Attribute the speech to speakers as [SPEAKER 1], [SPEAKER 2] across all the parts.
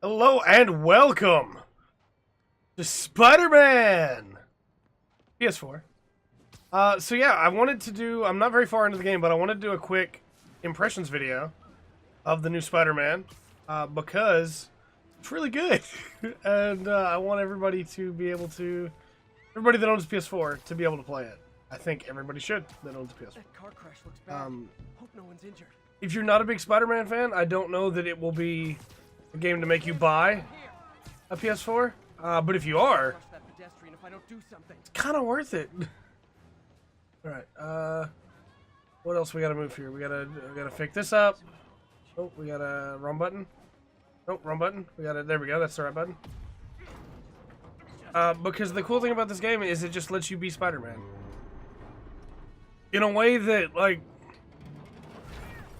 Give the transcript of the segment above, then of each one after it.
[SPEAKER 1] Hello and welcome to Spider-Man PS4. So yeah, I wanted to do, I'm not very far into the game, but I wanted to do a quick impressions video of the new Spider-Man, because it's really good. And I want everybody to be able to, everybody that owns a PS4 to be able to play it. I think everybody should that owns a PS4.
[SPEAKER 2] That car crash looks bad. Hope no one's injured.
[SPEAKER 1] If you're not a big Spider-Man fan, I don't know that it will be a game to make you buy a PS4. But if you are, it's kind of worth it. All right. What else we gotta move here? We gotta pick this up. Oh, we got a wrong button. Oh, wrong button. There we go. That's the right button. Because the cool thing about this game is it just lets you be Spider-Man in a way that, like,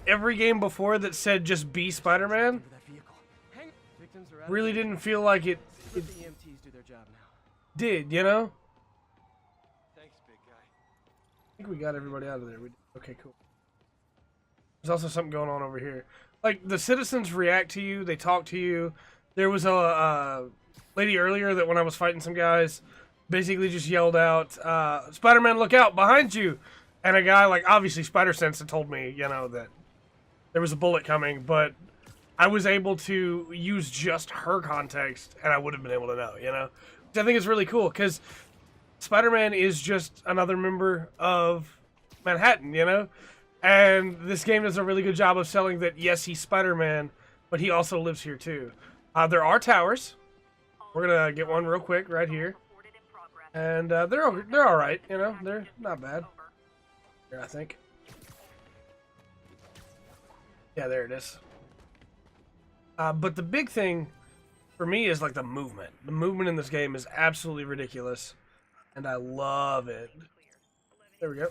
[SPEAKER 1] every game before that said just be Spider-Man really didn't feel like it did, you know?
[SPEAKER 2] Thanks, big guy.
[SPEAKER 1] I think we got everybody out of there. Okay, cool. There's also something going on over here. Like, the citizens react to you, they talk to you. There was a lady earlier that when I was fighting some guys, basically just yelled out, Spider-Man, look out, behind you! And a guy, like, obviously Spider-Sense had told me, you know, that there was a bullet coming, but I was able to use just her context, and I would have been able to know, you know? Which I think is really cool, because Spider-Man is just another member of Manhattan, you know? And this game does a really good job of selling that, yes, he's Spider-Man, but he also lives here, too. There are towers. We're gonna get one real quick right here. And they're alright, you know? They're not bad. Here, I think. Yeah, there it is. But the big thing for me is, like, the movement. The movement in this game is absolutely ridiculous, and I love it. There we go.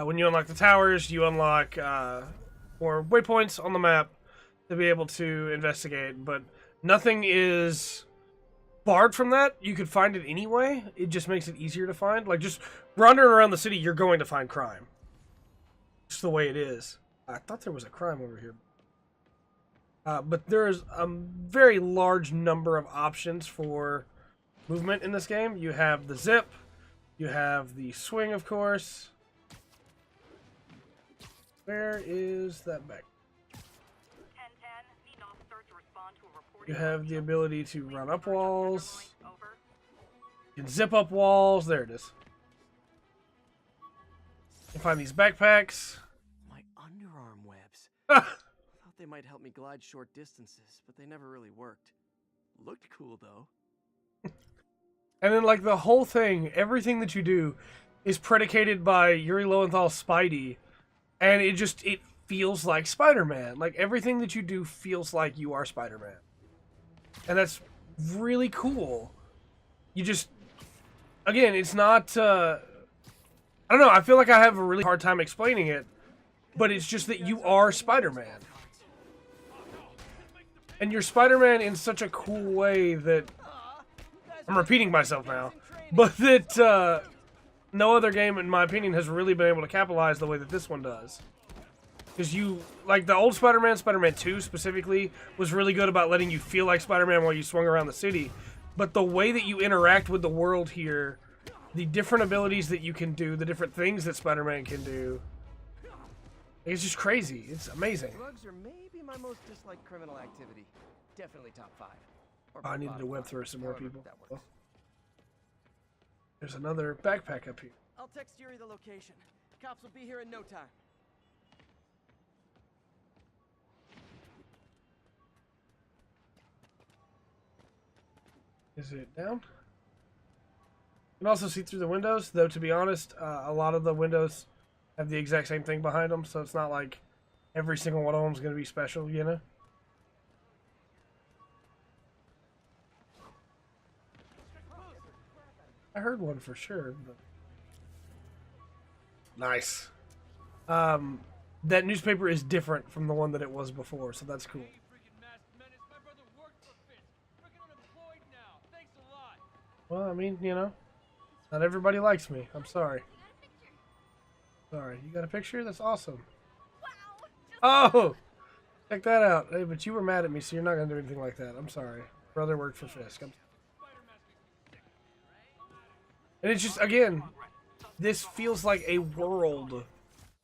[SPEAKER 1] When you unlock the towers, you unlock more waypoints on the map to be able to investigate, but nothing is barred from that. You could find it anyway. It just makes it easier to find. Like, just wandering around the city, you're going to find crime. Just the way it is. I thought there was a crime over here. But there's a very large number of options for movement in this game. You have the zip. You have the swing, of course. Where is that back? You have the ability to run up walls. You can zip up walls. There it is. You can find these backpacks.
[SPEAKER 2] My underarm webs. Thought they might help me glide short distances, but they never really worked. Looked cool, though.
[SPEAKER 1] And then, like, the whole thing, everything that you do is predicated by Yuri Lowenthal's Spidey. And it feels like Spider-Man. Like, everything that you do feels like you are Spider-Man. And that's really cool. You just, again, it's not, I don't know, I feel like I have a really hard time explaining it, but it's just that you are Spider-Man. And you're Spider-Man in such a cool way that, I'm repeating myself now, but that no other game, in my opinion, has really been able to capitalize the way that this one does. Because you, like, the old Spider-Man, Spider-Man 2 specifically, was really good about letting you feel like Spider-Man while you swung around the city. But the way that you interact with the world here, the different abilities that you can do, the different things that Spider-Man can do, it's just crazy. It's amazing.
[SPEAKER 2] Drugs are maybe my most disliked criminal activity. Definitely top 5.
[SPEAKER 1] Oh, I needed to web through some more people. Oh. There's another backpack up here.
[SPEAKER 2] I'll text Yuri the location. Cops will be here in no time.
[SPEAKER 1] Is it down? You can also see through the windows, though, to be honest, a lot of the windows have the exact same thing behind them, so it's not like every single one of them is going to be special, you know? I heard one for sure. But... Nice. That newspaper is different from the one that it was before, so that's cool. Well, I mean, you know, not everybody likes me. I'm sorry. Sorry. You got a picture? That's awesome. Oh! Check that out. Hey, but you were mad at me, so you're not gonna do anything like that. I'm sorry. Brother worked for Fisk. And it's just, again, this feels like a world.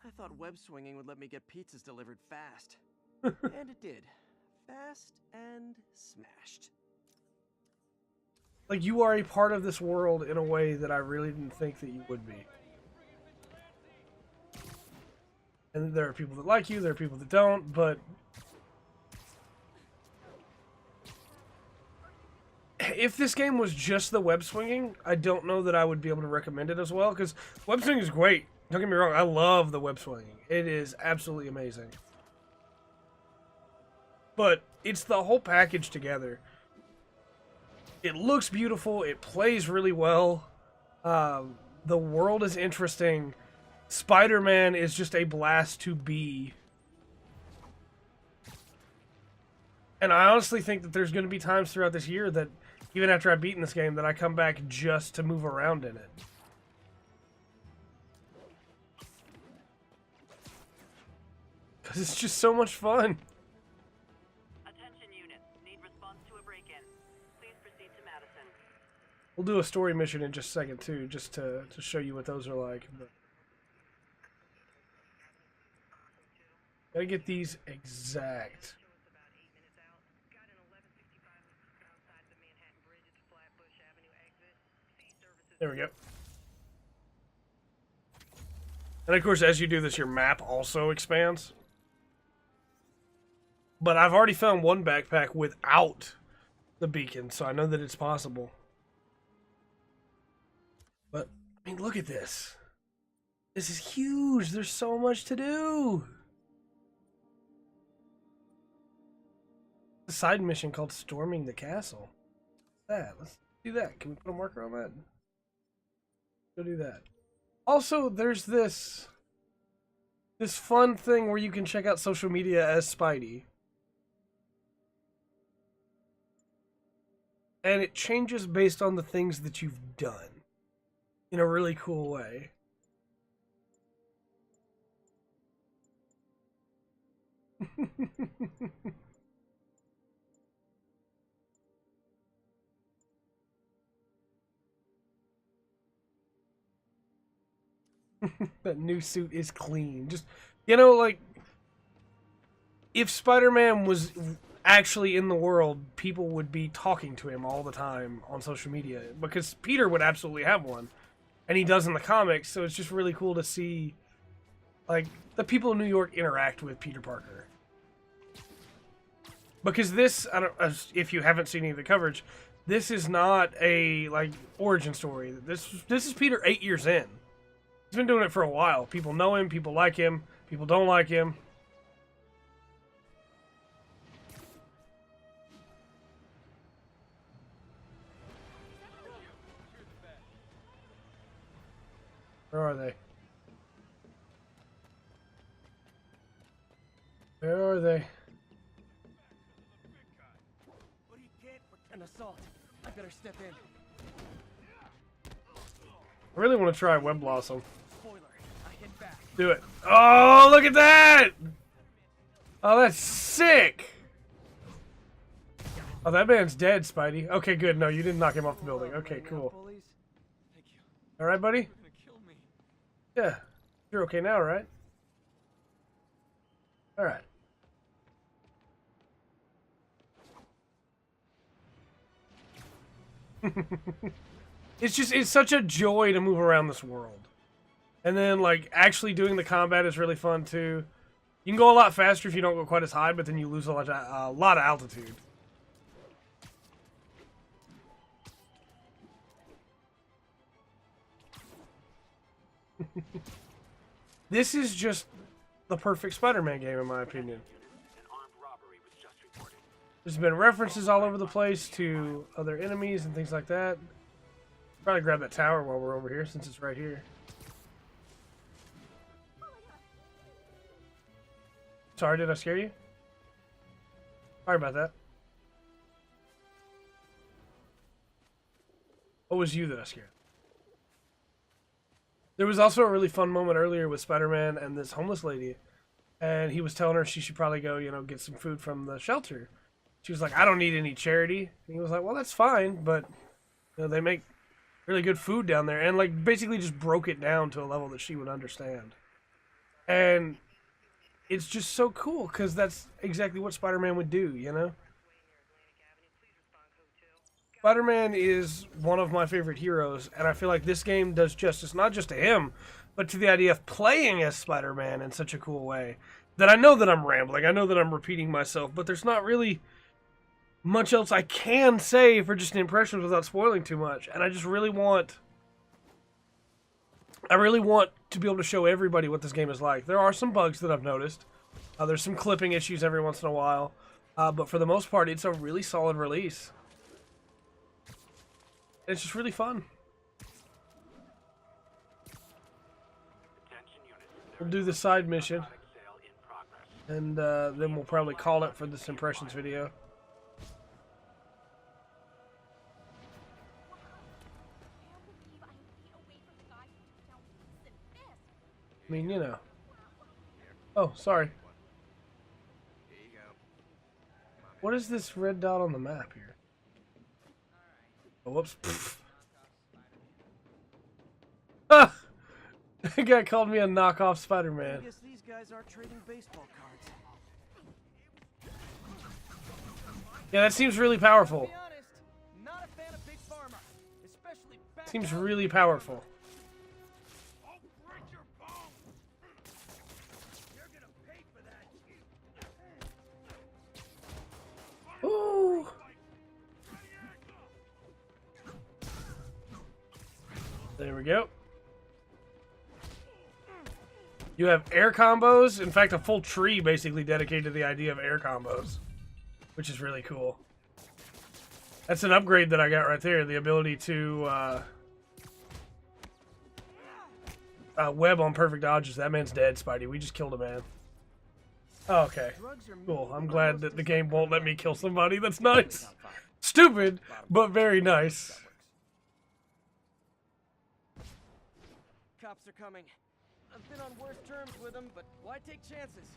[SPEAKER 2] I thought web swinging would let me get pizzas delivered fast. And it did. Fast and smashed.
[SPEAKER 1] Like, you are a part of this world in a way that I really didn't think that you would be. And there are people that like you, there are people that don't, but if this game was just the web swinging, I don't know that I would be able to recommend it as well, because web swinging is great. Don't get me wrong, I love the web swinging. It is absolutely amazing. But it's the whole package together. It looks beautiful, it plays really well, the world is interesting, Spider-Man is just a blast to be. And I honestly think that there's going to be times throughout this year that, even after I've beaten this game, that I come back just to move around in it. Because it's just so much fun.
[SPEAKER 3] Attention units. Need response to a break-in. Please proceed to Madison.
[SPEAKER 1] We'll do a story mission in just a second, too, just to show you what those are like. But gotta get these exact. There we go. And of course, as you do this, your map also expands. But I've already found one backpack without the beacon, so I know that it's possible. But, I mean, look at this. This is huge. There's so much to do. A side mission called Storming the Castle. What's that? Let's do that. Can we put a marker on that? Go do that. Also, there's this fun thing where you can check out social media as Spidey. And it changes based on the things that you've done in a really cool way. That new suit is clean. Just, you know, like, if Spider-Man was actually in the world, people would be talking to him all the time on social media, because Peter would absolutely have one, and he does in the comics. So it's just really cool to see, like, the people in New York interact with Peter Parker. Because this, I don't, if you haven't seen any of the coverage, this is not a, like, origin story. This is Peter 8 years in. He's been doing it for a while. People know him, people like him, people don't like him. Where are they? Where are they?
[SPEAKER 2] What do you get for an assault? I better step in.
[SPEAKER 1] I really want to try Web Blossom.
[SPEAKER 2] Spoiler, I hit back.
[SPEAKER 1] Do it. Oh, look at that! Oh, that's sick! Oh, that man's dead, Spidey. Okay, good. No, you didn't knock him off the building. Okay, cool.
[SPEAKER 2] Thank you.
[SPEAKER 1] All right, buddy?
[SPEAKER 2] You're gonna kill me.
[SPEAKER 1] Yeah. You're okay now, right? All right. It's such a joy to move around this world. And then, like, actually doing the combat is really fun, too. You can go a lot faster if you don't go quite as high, but then you lose a lot of altitude. This is just the perfect Spider-Man game, in my opinion. There's been references all over the place to other enemies and things like that. Probably grab that tower while we're over here, since it's right here. Sorry, did I scare you? Sorry about that. What was you that I scared? There was also a really fun moment earlier with Spider-Man and this homeless lady. and he was telling her she should probably go, you know, get some food from the shelter. She was like, I don't need any charity. And he was like, well, that's fine, but you know, they make really good food down there, and like basically just broke it down to a level that she would understand. And it's just so cool because that's exactly what Spider-Man would do, you know? Spider-Man is one of my favorite heroes, and I feel like this game does justice not just to him, but to the idea of playing as Spider-Man in such a cool way. That I know that I'm rambling, I know that I'm repeating myself, but there's not really much else I can say for just impressions without spoiling too much. And I really want to be able to show everybody what this game is like. There are some bugs that I've noticed. There's some clipping issues every once in a while, but for the most part, it's a really solid release. It's just really fun. We'll do the side mission, and then we'll probably call it for this impressions video. I mean, you know. Oh, sorry. What is this red dot on the map here? Oh, whoops. Ah! The guy called me a knockoff Spider-Man.
[SPEAKER 2] I guess these guys aren't trading baseball cards.
[SPEAKER 1] Yeah, that seems really powerful.
[SPEAKER 2] To be honest, not a fan of Big Pharma, especially back
[SPEAKER 1] Seems
[SPEAKER 2] out
[SPEAKER 1] really powerful.
[SPEAKER 2] I'll break your bones. You're gonna pay for that.
[SPEAKER 1] Ooh. There we go. You have air combos. In fact, a full tree basically dedicated to the idea of air combos, which is really cool. That's an upgrade that I got right there. The ability to web on perfect dodges. That man's dead, Spidey. We just killed a man. Oh, okay. Cool. I'm glad that the game won't let me kill somebody. That's nice. Stupid, but very nice.
[SPEAKER 2] Cops are coming. I've been on worse terms with them, but why take chances?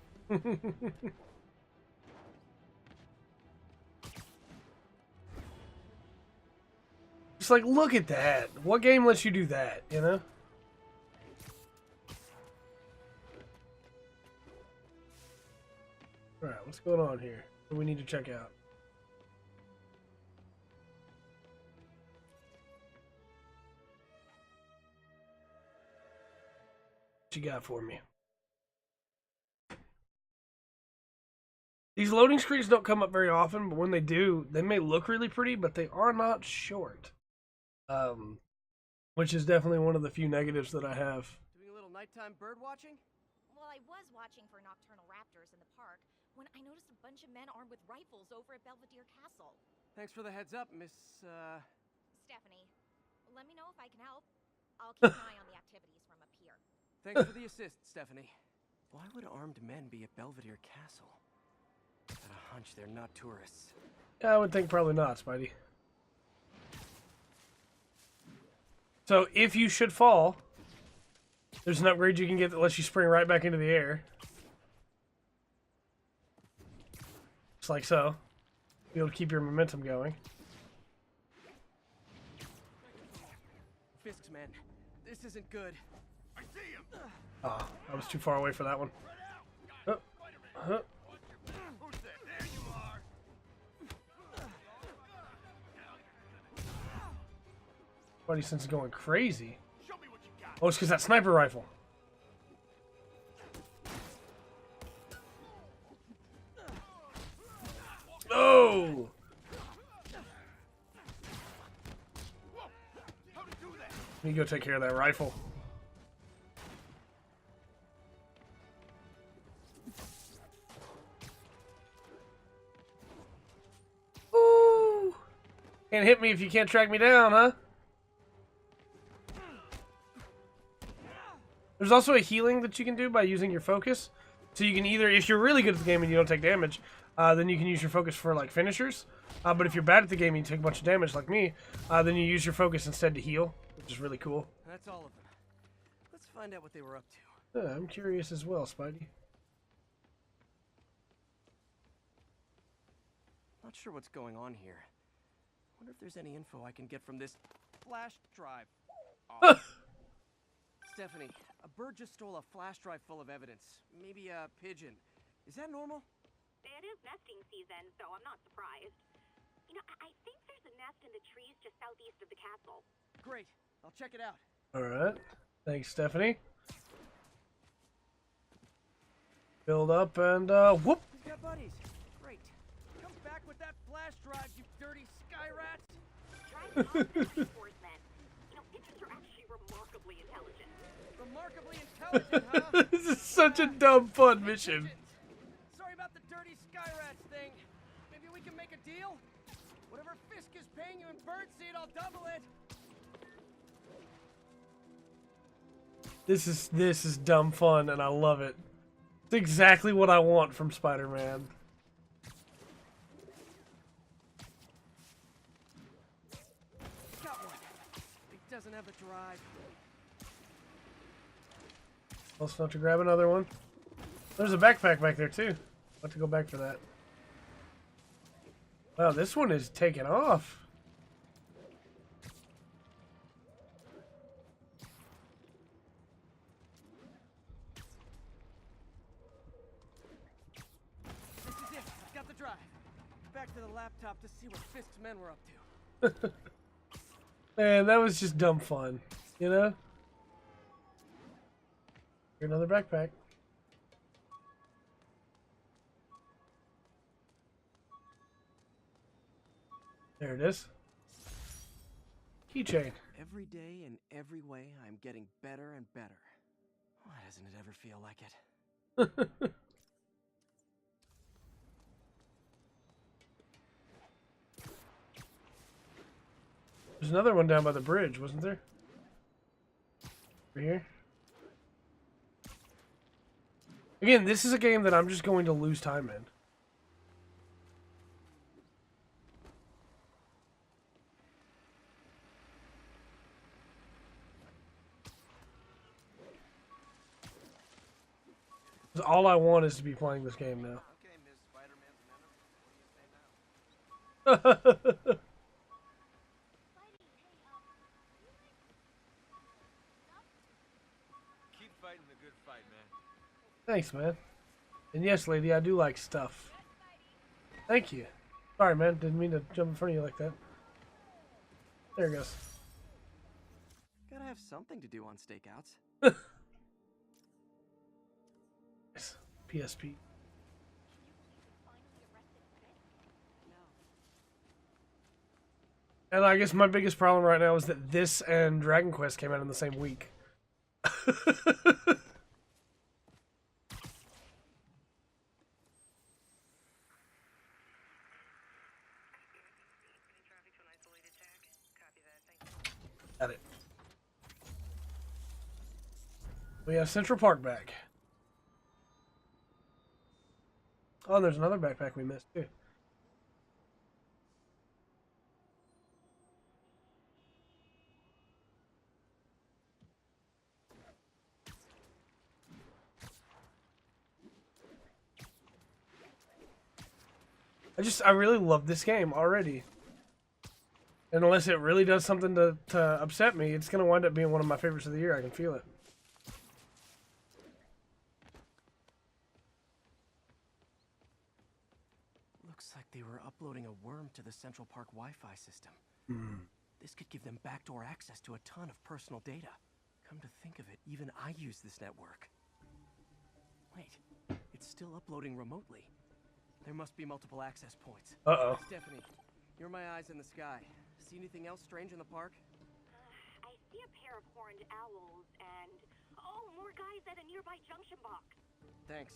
[SPEAKER 1] Just like, look at that. What game lets you do that, you know? Alright, what's going on here? What do we need to check out? What you got for me? These loading screens don't come up very often, but when they do, they may look really pretty, but they are not short. Which is definitely one of the few negatives that I have.
[SPEAKER 2] Doing a little nighttime bird watching?
[SPEAKER 4] Well, I was watching for nocturnal raptors in the park when I noticed a bunch of men armed with rifles over at Belvedere Castle.
[SPEAKER 2] Thanks for the heads up, Miss,
[SPEAKER 4] Stephanie, let me know if I can help. I'll keep an eye on the activities from up here.
[SPEAKER 2] Thanks for the assist, Stephanie. Why would armed men be at Belvedere Castle? Got a hunch they're not tourists.
[SPEAKER 1] Yeah, I would think probably not, Spidey. So, if you should fall, there's an upgrade you can get that lets you spring right back into the air. Just like so. Be able to keep your momentum going.
[SPEAKER 2] Fisk's men, this isn't good. I see him.
[SPEAKER 1] Oh, I was too far away for that one. Huh.
[SPEAKER 2] There you are.
[SPEAKER 1] Buddy, since it's going crazy. Oh, it's because that sniper rifle. Oh! Let me go take care of that rifle. Ooh! Can't hit me if you can't track me down, huh? There's also a healing that you can do by using your focus. So you can either, if you're really good at the game and you don't take damage, then you can use your focus for like finishers. But if you're bad at the game and you take a bunch of damage like me, then you use your focus instead to heal, which is really cool.
[SPEAKER 2] That's all of them. Let's find out what they were up to.
[SPEAKER 1] Yeah, I'm curious as well, Spidey.
[SPEAKER 2] Not sure what's going on here. Wonder if there's any info I can get from this flash drive. Oh. Stephanie, a bird just stole a flash drive full of evidence. Maybe a pigeon. Is that normal?
[SPEAKER 5] It is nesting season, so I'm not surprised. You know, I think there's a nest in the trees just southeast of the castle.
[SPEAKER 2] Great. I'll check it out.
[SPEAKER 1] Alright. Thanks, Stephanie. Build up and, whoop!
[SPEAKER 2] He's got buddies. Great. Come back with that flash drive, you dirty sky rats!
[SPEAKER 5] Try to talk to the force then. You know, pigeons are actually remarkably intelligent.
[SPEAKER 2] Remarkably intelligent, huh?
[SPEAKER 1] This is such a dumb fun mission.
[SPEAKER 2] Pigeons. Sorry about the dirty sky rats thing. Maybe we can make a deal? Whatever Fisk is paying you in birdseed, I'll double it.
[SPEAKER 1] This is dumb fun, and I love it. It's exactly what I want from Spider-Man.
[SPEAKER 2] Got one. He doesn't have the drive.
[SPEAKER 1] Also have to grab another one. There's a backpack back there too. I'll have to go back for that. Wow, this one is taking off.
[SPEAKER 2] This is it. I've got the drive. Back to the laptop to see what Fisk's men were up to.
[SPEAKER 1] Man, that was just dumb fun, you know? Here's another backpack. There it is. Keychain.
[SPEAKER 2] Every day in every way, I'm getting better and better. Why doesn't it ever feel like it?
[SPEAKER 1] There's another one down by the bridge, wasn't there? Over here. Again, this is a game that I'm just going to lose time in. All I want is to be playing this game now.
[SPEAKER 2] Okay, Miss Spider-Man's Menace. What do you say now?
[SPEAKER 6] Keep fighting the good fight, man.
[SPEAKER 1] Thanks, man. And yes, lady, I do like stuff. Thank you. Sorry, man. Didn't mean to jump in front of you like that. There it goes.
[SPEAKER 2] Gotta have something to do on stakeouts.
[SPEAKER 1] Nice. PSP. And I guess my biggest problem right now is that this and Dragon Quest came out in the same week. Got it. We have Central Park back. Oh, and there's another backpack we missed too. I really love this game already. And unless it really does something to upset me, it's going to wind up being one of my favorites of the year. I can feel it.
[SPEAKER 2] Looks like they were uploading a worm to the Central Park Wi-Fi system. This could give them backdoor access to a ton of personal data. Come to think of it, even I use this network. Wait, it's still uploading remotely. There must be multiple access points.
[SPEAKER 1] Uh-oh.
[SPEAKER 2] Stephanie, you're my eyes in the sky. See anything else strange in the park?
[SPEAKER 5] I see a pair of horned owls and... oh, more guys at a nearby junction box.
[SPEAKER 2] Thanks.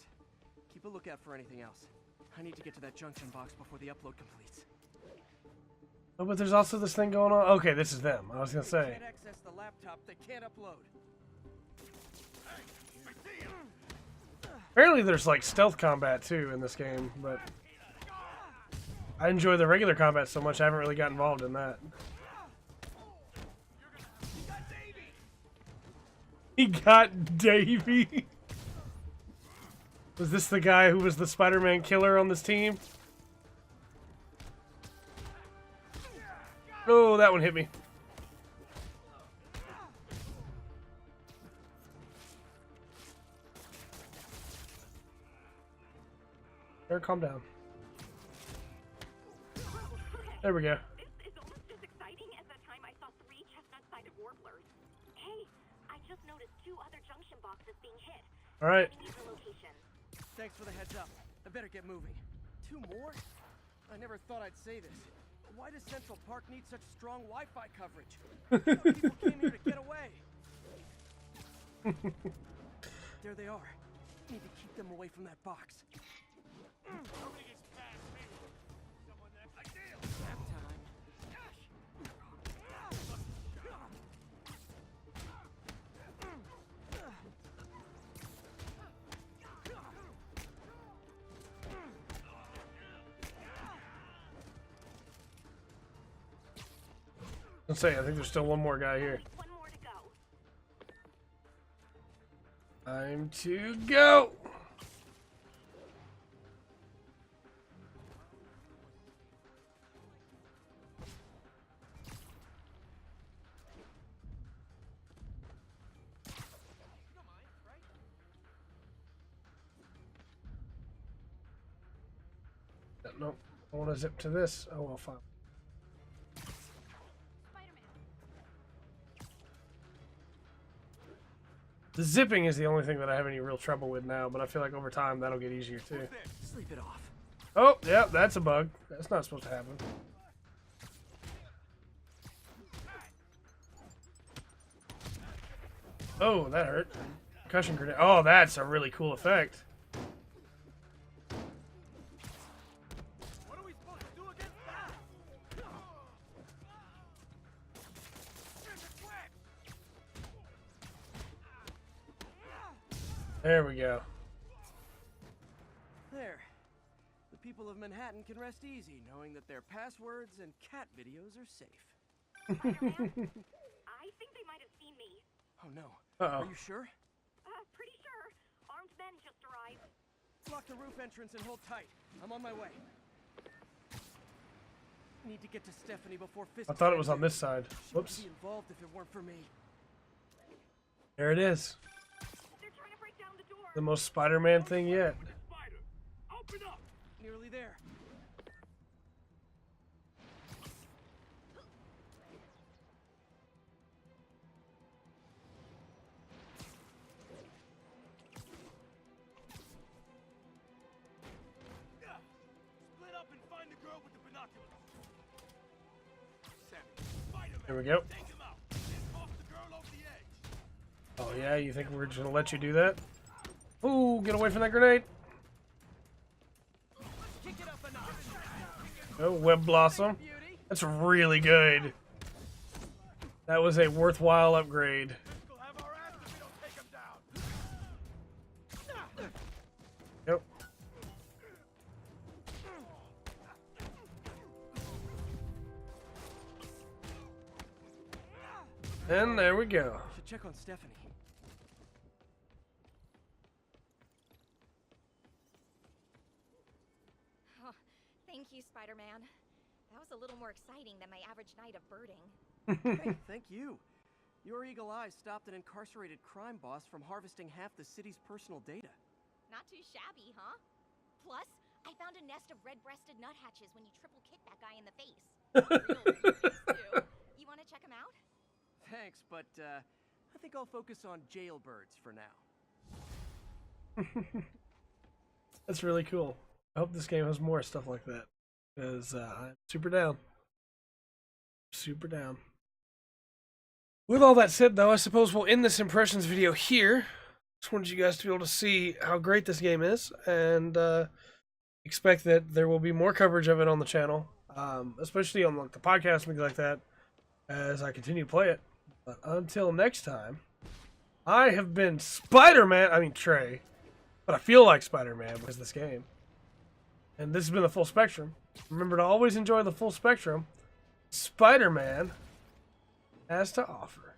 [SPEAKER 2] Keep a lookout for anything else. I need to get to that junction box before the upload completes.
[SPEAKER 1] Oh, but there's also this thing going on. Okay, this is them. I was going to say.
[SPEAKER 2] Can't access the laptop. They can't upload.
[SPEAKER 1] Apparently there's like stealth combat too in this game, but I enjoy the regular combat so much I haven't really got involved in that. He got Davey. Was this the guy who was the Spider-Man killer on this team? Oh, that one hit me. There, calm down. There we go.
[SPEAKER 5] This is almost as exciting as the time I saw 3 chestnut-sided warblers. Hey, I just noticed 2 other junction boxes being hit.
[SPEAKER 1] All right.
[SPEAKER 5] Sending you the location.
[SPEAKER 2] Thanks for the heads up. I better get moving. 2 more? I never thought I'd say this. Why does Central Park need such strong Wi-Fi coverage? People came here to get away. There they are. Need to keep them away from that box.
[SPEAKER 6] Nobody gets past me. Someone that ideal.
[SPEAKER 2] Nap time.
[SPEAKER 1] Let's say I think there's still one more guy here.
[SPEAKER 5] One more to go.
[SPEAKER 1] Time to go. Nope. I want to zip to this. Oh well, fine. The zipping is the only thing that I have any real trouble with now, but I feel like over time that'll get easier too.
[SPEAKER 2] Sleep it off.
[SPEAKER 1] Oh, yeah, that's a bug. That's not supposed to happen. Oh, that hurt. Concussion grenade. Oh, that's a really cool effect.
[SPEAKER 6] What are we supposed to do against that?
[SPEAKER 1] There we go.
[SPEAKER 2] There. The people of Manhattan can rest easy knowing that their passwords and cat videos are safe.
[SPEAKER 5] Spider-Man? I think they might have seen me.
[SPEAKER 2] Oh no.
[SPEAKER 1] Uh-oh.
[SPEAKER 2] Are you sure?
[SPEAKER 5] Pretty sure. Armed men just arrived.
[SPEAKER 2] Block the roof entrance and hold tight. I'm on my way. Need to get to Stephanie before Fist.
[SPEAKER 1] I thought it was on this side.
[SPEAKER 2] She would
[SPEAKER 1] Whoops.
[SPEAKER 2] be involved if it weren't for me.
[SPEAKER 1] There it is.
[SPEAKER 5] They're trying to break down the door.
[SPEAKER 1] The most Spider-Man thing yet.
[SPEAKER 6] Spider, open up.
[SPEAKER 2] Nearly there.
[SPEAKER 6] Split up and find the girl with the binoculars. Spider-Man,
[SPEAKER 1] There we go.
[SPEAKER 6] take him out. And toss the girl over the edge.
[SPEAKER 1] Oh yeah, you think we're just gonna let you do that? Ooh, get away from that grenade.
[SPEAKER 2] Kick it up a notch.
[SPEAKER 1] Oh, Web Blossom.
[SPEAKER 2] Beauty.
[SPEAKER 1] That's really good. That was a worthwhile upgrade.
[SPEAKER 6] We'll have our ass if we don't take him down.
[SPEAKER 1] Yep. And there we go.
[SPEAKER 2] Should check on Stephanie.
[SPEAKER 4] Oh, thank you, Spider-Man. That was a little more exciting than my average night of birding.
[SPEAKER 2] Hey, thank you. Your eagle eye stopped an incarcerated crime boss from harvesting half the city's personal data.
[SPEAKER 4] Not too shabby, huh? Plus, I found a nest of red-breasted nuthatches when you triple kicked that guy in the face. Real face, too. You want to check them out?
[SPEAKER 2] Thanks, but I think I'll focus on jailbirds for now.
[SPEAKER 1] That's really cool. I hope this game has more stuff like that. Because I'm super down. Super down. With all that said, though, I suppose we'll end this impressions video here. Just wanted you guys to be able to see how great this game is, and expect that there will be more coverage of it on the channel, especially on like the podcast and things like that, as I continue to play it. But until next time, I have been Trey, but I feel like Spider-Man because of this game. And this has been the Full Spectrum. Remember to always enjoy the full spectrum Spider-Man has to offer.